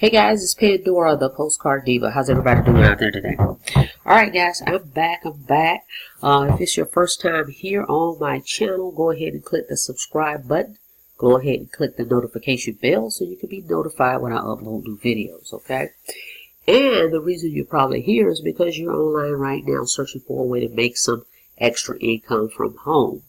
Hey guys, it's Pandora, the Postcard Diva. How's everybody doing out there today? Alright guys, I'm back. If it's your first time here on my channel, go ahead and click the subscribe button. Go ahead and click the notification bell so you can be notified when I upload new videos, okay? And the reason you're probably here is because you're online right now searching for a way to make some extra income from home.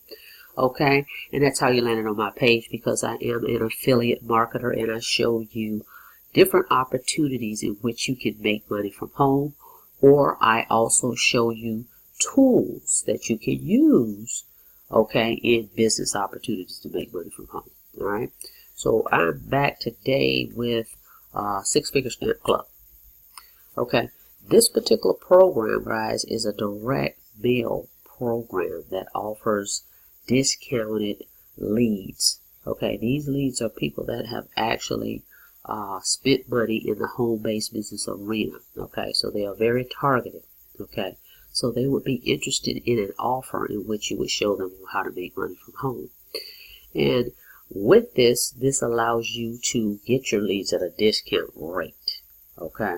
Okay, and that's how you landed on my page, because I am an affiliate marketer and I show you different opportunities in which you can make money from home, or I also show you tools that you can use, okay, in business opportunities to make money from home. All right, so I'm back today with Six Figure Stamp Club. Okay, this particular program, guys, is a direct mail program that offers discounted leads. Okay, these leads are people that have actually spent money in the home-based business arena. Okay, so they are very targeted. Okay, so they would be interested in an offer in which you would show them how to make money from home. And with this allows you to get your leads at a discount rate. Okay,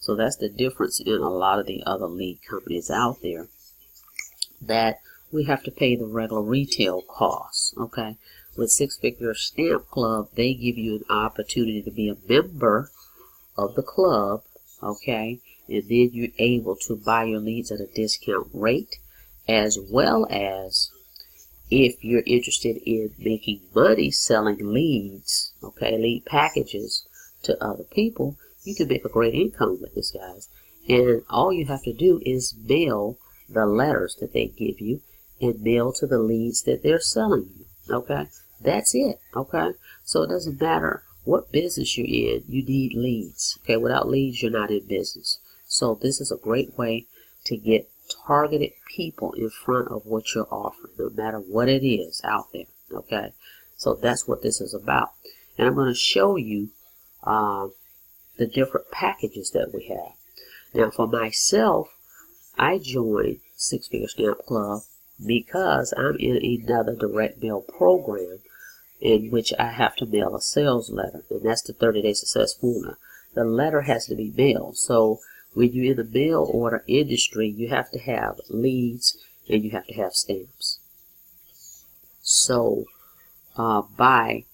so that's the difference in a lot of the other lead companies out there, that we have to pay the regular retail costs. Okay, with Six Figure Stamp Club, they give you an opportunity to be a member of the club, okay, and then you're able to buy your leads at a discount rate, as well as if you're interested in making money selling leads, okay, lead packages to other people, you can make a great income with this, guys. And all you have to do is mail the letters that they give you and mail to the leads that they're selling you. Okay, that's it. Okay, so it doesn't matter what business you're in, you need leads. Okay, without leads, you're not in business. So this is a great way to get targeted people in front of what you're offering, no matter what it is out there. Okay, so that's what this is about. And I'm going to show you the different packages that we have. Now, for myself, I joined Six Figure Stamp Club because I'm in another direct mail program in which I have to mail a sales letter, and that's the 30-day success formula. The letter has to be mailed. So when you're in the mail order industry, you have to have leads and you have to have stamps. So by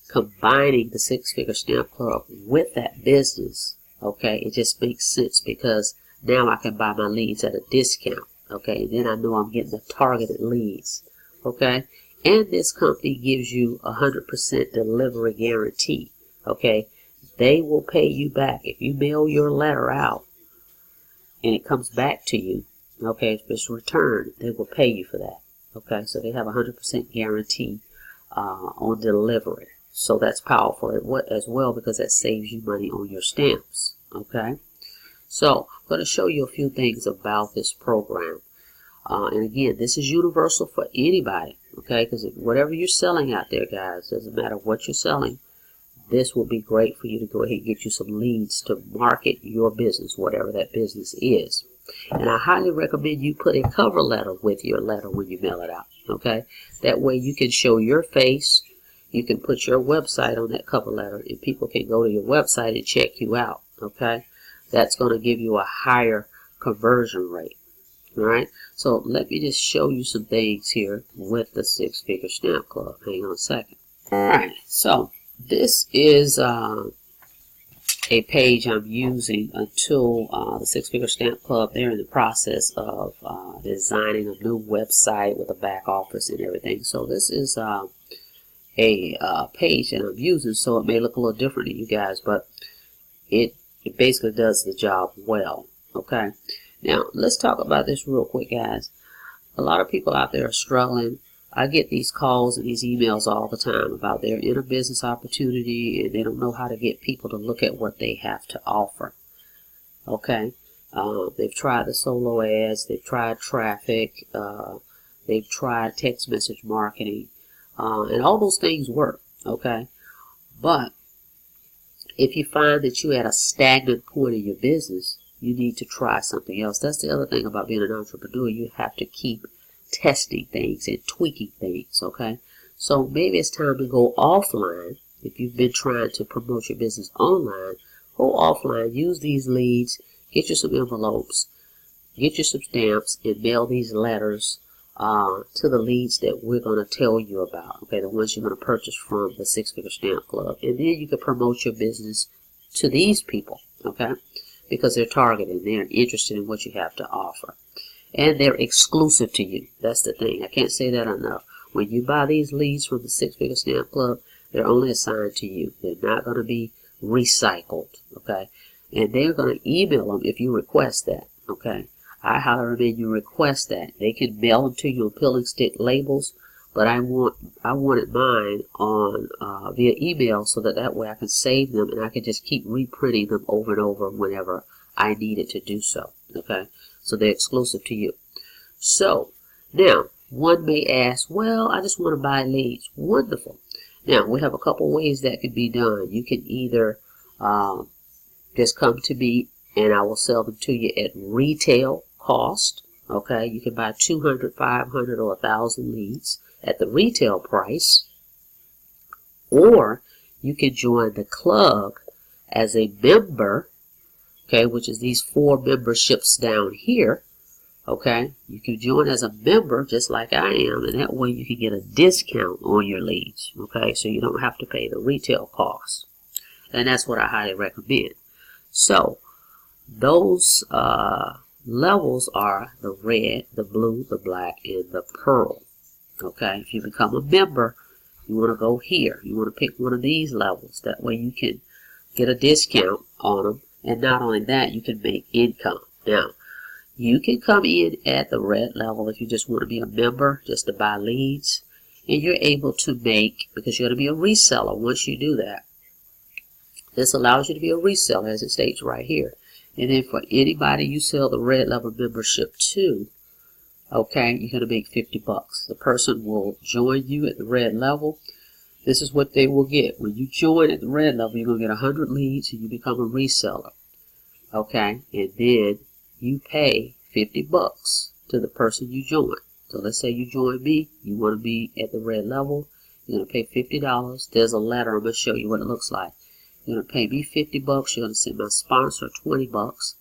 combining the Six Figure Stamp Club with that business, okay, it just makes sense, because now I can buy my leads at a discount. Okay, and then I know I'm getting the targeted leads. Okay, and this company gives you 100% delivery guarantee. Okay, they will pay you back if you mail your letter out and it comes back to you. Okay, if it's returned, they will pay you for that. Okay, so they have 100% guarantee on delivery. So that's powerful as well, because that saves you money on your stamps. Okay, so I'm going to show you a few things about this program. And again, this is universal for anybody. Okay, because whatever you're selling out there, guys, doesn't matter what you're selling, this will be great for you to go ahead and get you some leads to market your business, whatever that business is. And I highly recommend you put a cover letter with your letter when you mail it out. Okay, that way you can show your face. You can put your website on that cover letter, and people can go to your website and check you out. Okay, that's going to give you a higher conversion rate. All right, so let me just show you some things here with the Six Figure Stamp Club. Hang on a second. All right, so this is a page I'm using until the Six Figure Stamp Club. They're in the process of designing a new website with a back office and everything. So this is a page that I'm using, so it may look a little different to you guys, but it basically does the job well. Okay, now let's talk about this real quick, guys. A lot of people out there are struggling. I get these calls and these emails all the time about they're in a business opportunity and they don't know how to get people to look at what they have to offer. Okay, they've tried the solo ads, they've tried traffic, they've tried text message marketing. And all those things work, okay? But if you find that you're at a stagnant point in your business, you need to try something else. That's the other thing about being an entrepreneur. You have to keep testing things and tweaking things, okay? So maybe it's time to go offline. If you've been trying to promote your business online, Go offline, use these leads, get you some envelopes, get you some stamps, and mail these letters to the leads that we're going to tell you about. Okay, the ones you're going to purchase from the Six Figure Stamp Club. And then you can promote your business to these people, okay, because they're targeted, they're interested in what you have to offer. And they're exclusive to you. That's the thing. I can't say that enough. When you buy these leads from the Six Figure Stamp Club, they're only assigned to you. They're not going to be recycled, okay? And they're going to email them if you request that, okay? I highly recommend you request that. They can mail them to you on peeling stick labels, but I wanted mine on via email so that way I can save them and I can just keep reprinting them over and over whenever I needed to do so, okay? So they're exclusive to you. So now one may ask, well, I just want to buy leads. Wonderful. Now we have a couple ways that can be done. You can either just come to me and I will sell them to you at retail cost. Okay, you can buy 200, 500, or 1,000 leads at the retail price, or you can join the club as a member, okay, which is these 4 memberships down here. Okay, you can join as a member just like I am, and that way you can get a discount on your leads. Okay, so you don't have to pay the retail cost, and that's what I highly recommend. So those levels are the red, the blue, the black, and the pearl. Okay, if you become a member, you want to go here. You want to pick one of these levels. That way you can get a discount on them, and not only that, you can make income. Now, you can come in at the red level if you just want to be a member, just to buy leads, and you're able to make, because you're going to be a reseller once you do that. This allows you to be a reseller, as it states right here. And then for anybody you sell the red level membership to, okay, you're going to make 50 bucks. The person will join you at the red level. This is what they will get. When you join at the red level, you're going to get 100 leads and you become a reseller. Okay, and then you pay 50 bucks to the person you join. So let's say you join me, you want to be at the red level, you're going to pay $50. There's a letter, I'm going to show you what it looks like. You're going to pay me 50 bucks, you're going to send my sponsor 20 bucks,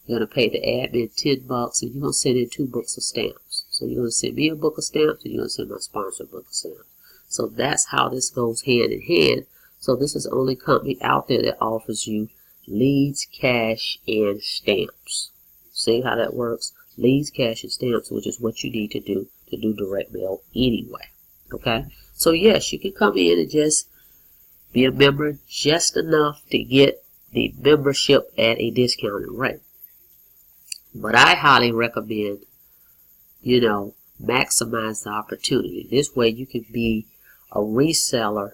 you're going to pay the admin 10 bucks, and you're going to send in 2 books of stamps. So you're going to send me a book of stamps, and you're going to send my sponsor a book of stamps. So that's how this goes hand in hand. So this is the only company out there that offers you leads, cash, and stamps. See how that works? Leads, cash, and stamps, which is what you need to do direct mail anyway. Okay? So yes, you can come in and just be a member just enough to get the membership at a discounted rate. But I highly recommend, maximize the opportunity. This way you can be a reseller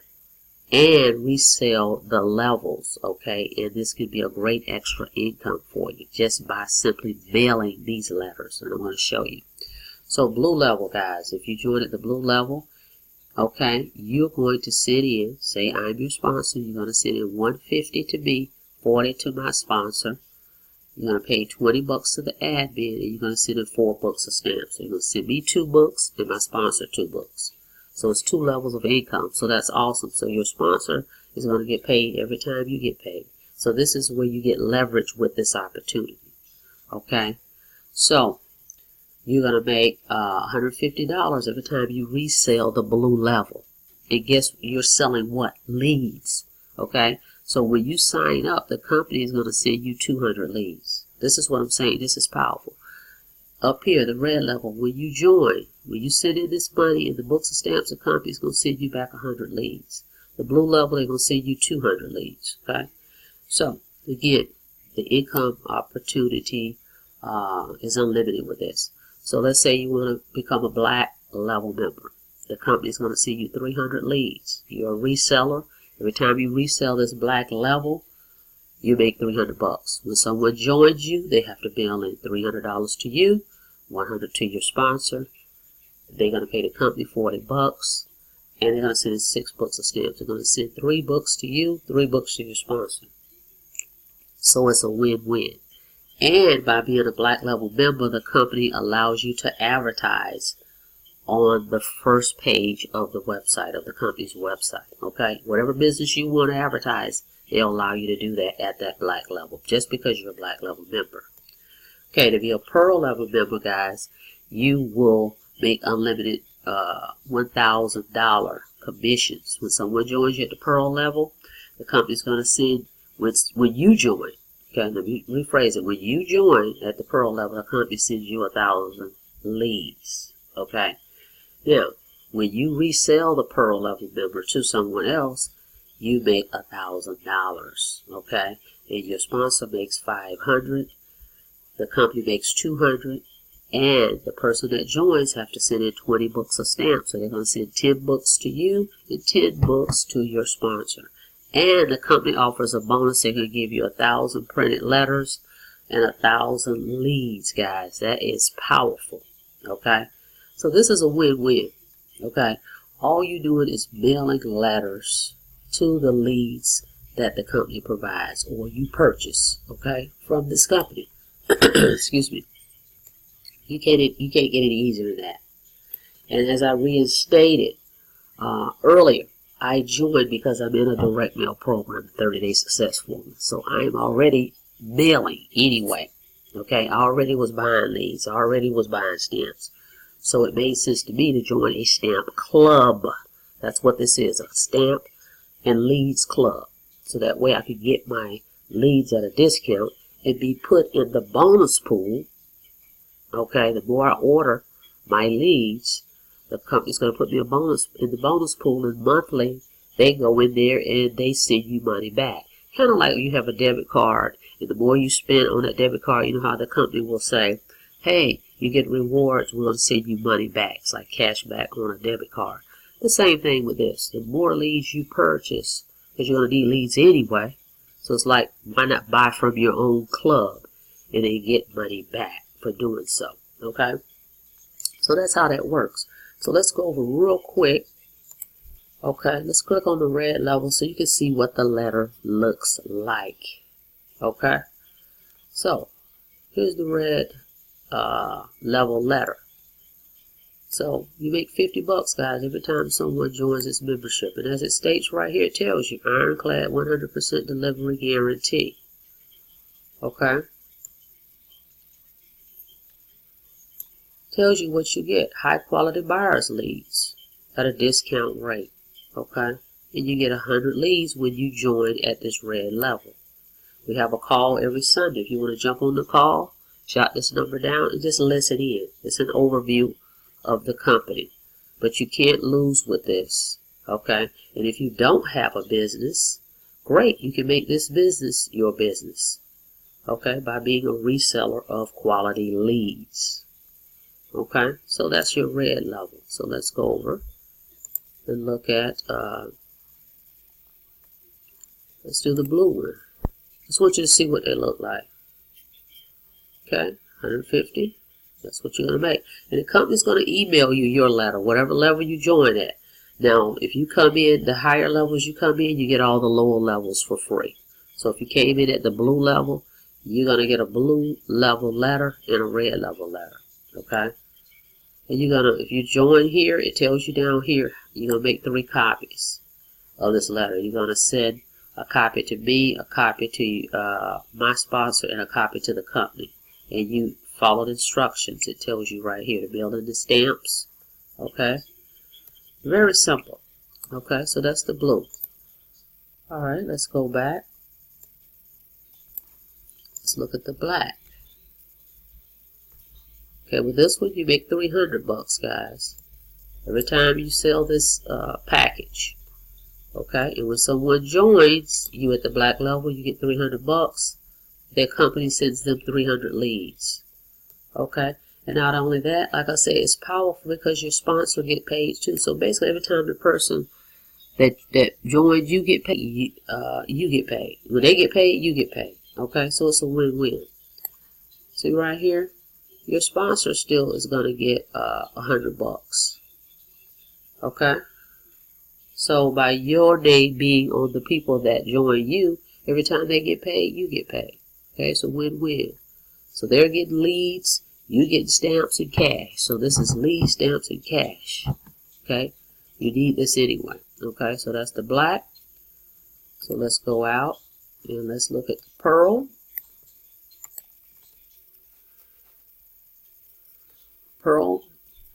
and resell the levels, okay? And this could be a great extra income for you just by simply mailing these letters. And I'm going to show you. So blue level, guys, if you join at the blue level, okay, you're going to send in, say I'm your sponsor, you're going to send in $150 to me, $40 to my sponsor. You're going to pay 20 bucks to the admin, and you're going to send in 4 books of stamps. So you're going to send me 2 books and my sponsor 2 books. So it's 2 levels of income. So that's awesome. So your sponsor is going to get paid every time you get paid. So this is where you get leverage with this opportunity. Okay? So you're going to make $150 every time you resell the blue level. And guess you're selling what? Leads. Okay? So when you sign up, the company is going to send you 200 leads. This is what I'm saying. This is powerful. Up here, the red level, when you join, when you send in this money and the books and stamps, the company is going to send you back 100 leads. The blue level, they're going to send you 200 leads. Okay? So, again, the income opportunity is unlimited with this. So let's say you want to become a black level member. The company is going to send you 300 leads. You're a reseller. Every time you resell this black level, you make 300 bucks. When someone joins you, they have to bill in $300 to you, $100 to your sponsor. They're going to pay the company 40 bucks, and they're going to send in 6 books of stamps. They're going to send 3 books to you, 3 books to your sponsor. So it's a win-win. And by being a black level member, the company allows you to advertise on the first page of the website, of the company's website. Okay? Whatever business you want to advertise, they'll allow you to do that at that black level, just because you're a black level member. Okay, to be a pearl level member, guys, you will make unlimited $1,000 commissions. When someone joins you at the pearl level, the company's going to send, when you join, okay, let me rephrase it, when you join at the pearl level, the company sends you 1,000 leads. Okay, now when you resell the pearl level member to someone else, you make $1,000. Okay, and your sponsor makes $500. The company makes $200, and the person that joins have to send in 20 books of stamps. So they're going to send 10 books to you and 10 books to your sponsor. And the company offers a bonus. They're going to give you 1,000 printed letters and 1,000 leads, guys. That is powerful. Okay, so this is a win-win. Okay, all you're doing is mailing letters to the leads that the company provides or you purchase, okay, from this company. Excuse me. You can't get any easier than that. And as I reinstated earlier, I joined because I'm in a direct mail program, 30-day success formula. So I'm already mailing anyway. Okay, I already was buying leads. I already was buying stamps. So it made sense to me to join a stamp club. That's what this is, a stamp and leads club. So that way I could get my leads at a discount and be put in the bonus pool. Okay, the more I order my leads, the company's going to put me a bonus in the bonus pool, and monthly they go in there and they send you money back. Kind of like you have a debit card, and the more you spend on that debit card, you know how the company will say, hey, you get rewards, we're going to send you money back. It's like cash back on a debit card. The same thing with this. The more leads you purchase, because you're going to need leads anyway, so it's like, why not buy from your own club and then get money back for doing so, okay? So that's how that works. So let's go over real quick. Okay, let's click on the red level so you can see what the letter looks like. Okay, so here's the red level letter. So you make 50 bucks, guys, every time someone joins this membership. And as it states right here, it tells you ironclad 100% delivery guarantee. Okay. Tells you what you get. High quality buyers leads at a discount rate. Okay. And you get 100 leads when you join at this red level. We have a call every Sunday. If you want to jump on the call, jot this number down and just listen in. It's an overview of the company, but you can't lose with this. Okay, and if you don't have a business, great, you can make this business your business, okay, by being a reseller of quality leads. Okay, so that's your red level. So let's go over and look at let's do the blue one. Just want you to see what they look like. Okay, 150. That's what you're going to make. And the company's going to email you your letter, whatever level you join at. Now, if you come in, the higher levels you come in, you get all the lower levels for free. So if you came in at the blue level, you're going to get a blue level letter and a red level letter. Okay? And you're going to, if you join here, it tells you down here, you're going to make 3 copies of this letter. You're going to send a copy to me, a copy to my sponsor, and a copy to the company. And you follow the instructions. It tells you right here to mail in the stamps. Okay, very simple. Okay, so that's the blue. All right, let's go back. Let's look at the black. Okay, with this one you make 300 bucks, guys, every time you sell this package. Okay, and when someone joins you at the black level, you get 300 bucks. Their company sends them 300 leads. Okay, and not only that, like I said, it's powerful because your sponsor get paid too. So basically, every time the person that joins you get paid, you get paid. When they get paid, you get paid. Okay, so it's a win-win. See right here, your sponsor still is gonna get 100 bucks. Okay, so by your name being on the people that join you, every time they get paid, you get paid. Okay, it's a win-win. So they're getting leads, you getting stamps and cash. So this is leads, stamps, and cash. Okay, you need this anyway. Okay, so that's the black. So let's go out and let's look at the Pearl. Pearl,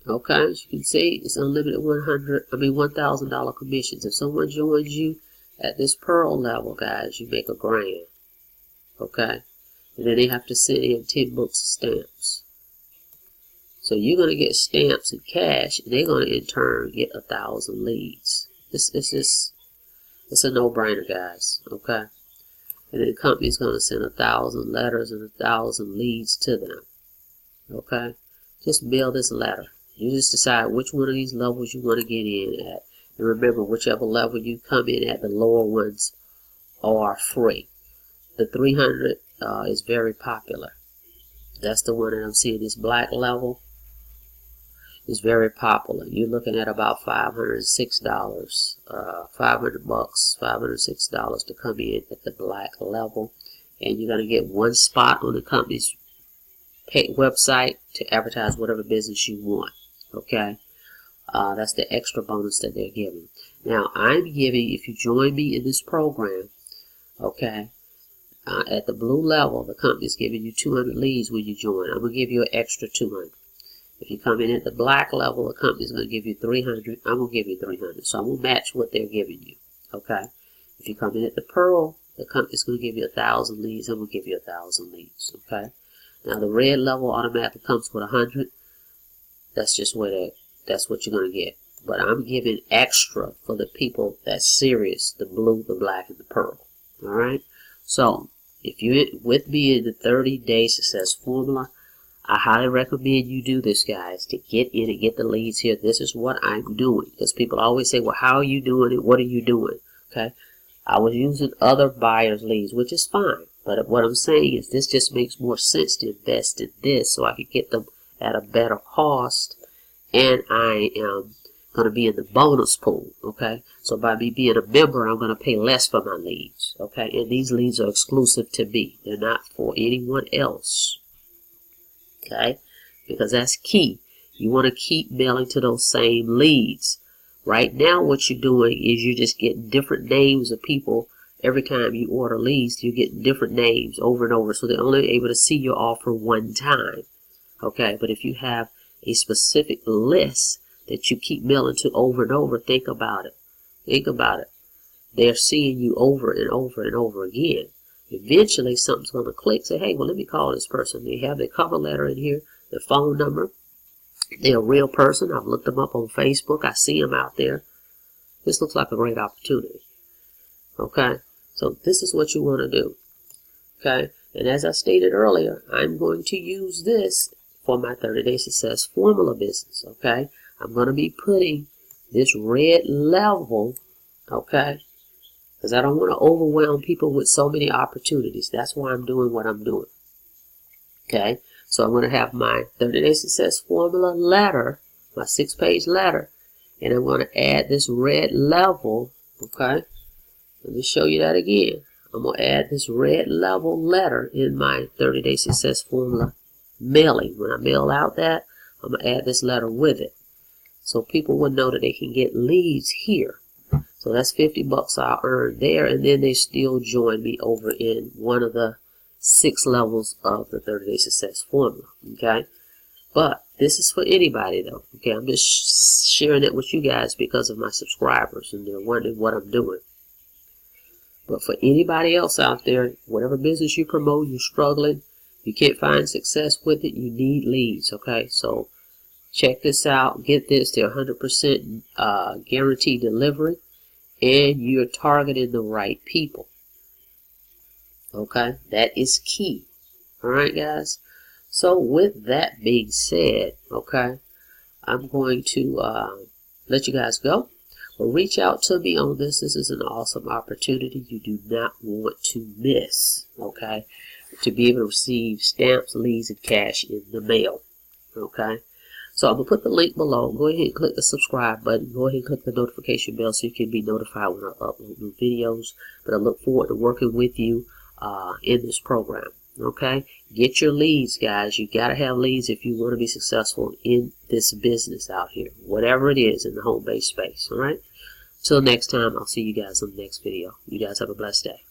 okay, as you can see, it's unlimited $1,000 commissions. If someone joins you at this Pearl level, guys, you make $1,000. Okay, and then they have to send in 10 books of stamps. So you're going to get stamps and cash, and they're going to in turn get 1,000 leads. It's a no-brainer, guys. Okay, and then the company's going to send 1,000 letters and 1,000 leads to them. Okay, just mail this letter. You just decide which one of these levels you want to get in at, and remember, whichever level you come in at, the lower ones are free. The 300 is very popular. That's the one that I'm seeing. This black level is very popular. You're looking at about $506, 500 bucks, $506 to come in at the black level, and you're going to get one spot on the company's website to advertise whatever business you want. Okay, that's the extra bonus that they're giving. Now I'm giving, if you join me in this program, okay, at the blue level, the company's giving you 200 leads when you join. I'm going to give you an extra 200. If you come in at the black level, the company's going to give you 300. I'm going to give you 300. So I'm going to match what they're giving you. Okay. If you come in at the Pearl, the company's going to give you 1,000 leads. I'm going to give you 1,000 leads. Okay. Now the red level automatically comes with 100. That's just that's what you're going to get. But I'm giving extra for the people that's serious, the blue, the black, and the Pearl. All right. So if you're with me in the 30-day success formula, I highly recommend you do this, guys, to get in and get the leads here. This is what I'm doing. Because people always say, well, how are you doing it? What are you doing? Okay. I was using other buyers' leads, which is fine. But what I'm saying is this just makes more sense to invest in this so I can get them at a better cost. And I am going to be in the bonus pool. Okay. So by me being a member, I'm going to pay less for my leads. Okay. And these leads are exclusive to me. They're not for anyone else. Okay, because that's key. You want to keep mailing to those same leads. Right now, what you're doing is you're just getting different names of people. Every time you order leads, you're getting different names over and over. So they're only able to see your offer one time. Okay, but if you have a specific list that you keep mailing to over and over, think about it. Think about it. They're seeing you over and over and over again. Eventually, something's going to click. Say, hey, well, let me call this person. They have their cover letter in here, their phone number. They're a real person. I've looked them up on Facebook. I see them out there. This looks like a great opportunity. Okay? So this is what you want to do. Okay? And as I stated earlier, I'm going to use this for my 30-day success formula business. Okay? I'm going to be putting this red level, okay, because I don't want to overwhelm people with so many opportunities. That's why I'm doing what I'm doing. Okay, so I'm going to have my 30-day success formula letter, my 6-page letter, and I'm going to add this red level. Okay, let me show you that again. I'm going to add this red level letter in my 30-day success formula mailing. When I mail out that, I'm going to add this letter with it, so people will know that they can get leads here. So that's 50 bucks I'll earn there, and then they still join me over in one of the 6 levels of the 30-day success formula. Okay, but this is for anybody though. Okay, I'm just sharing it with you guys because of my subscribers, and they're wondering what I'm doing. But for anybody else out there, whatever business you promote, you're struggling, you can't find success with it, you need leads. Okay, so check this out. Get this. They're 100% guaranteed delivery. And you're targeting the right people. Okay, that is key. Alright, guys. So with that being said, okay, I'm going to let you guys go. Well, reach out to me on this. This is an awesome opportunity you do not want to miss. Okay, to be able to receive stamps, leads, and cash in the mail. Okay. So I'm going to put the link below. Go ahead and click the subscribe button. Go ahead and click the notification bell so you can be notified when I upload new videos. But I look forward to working with you in this program. Okay? Get your leads, guys. You got to have leads if you want to be successful in this business out here. Whatever it is in the home-based space. All right? Till next time, I'll see you guys on the next video. You guys have a blessed day.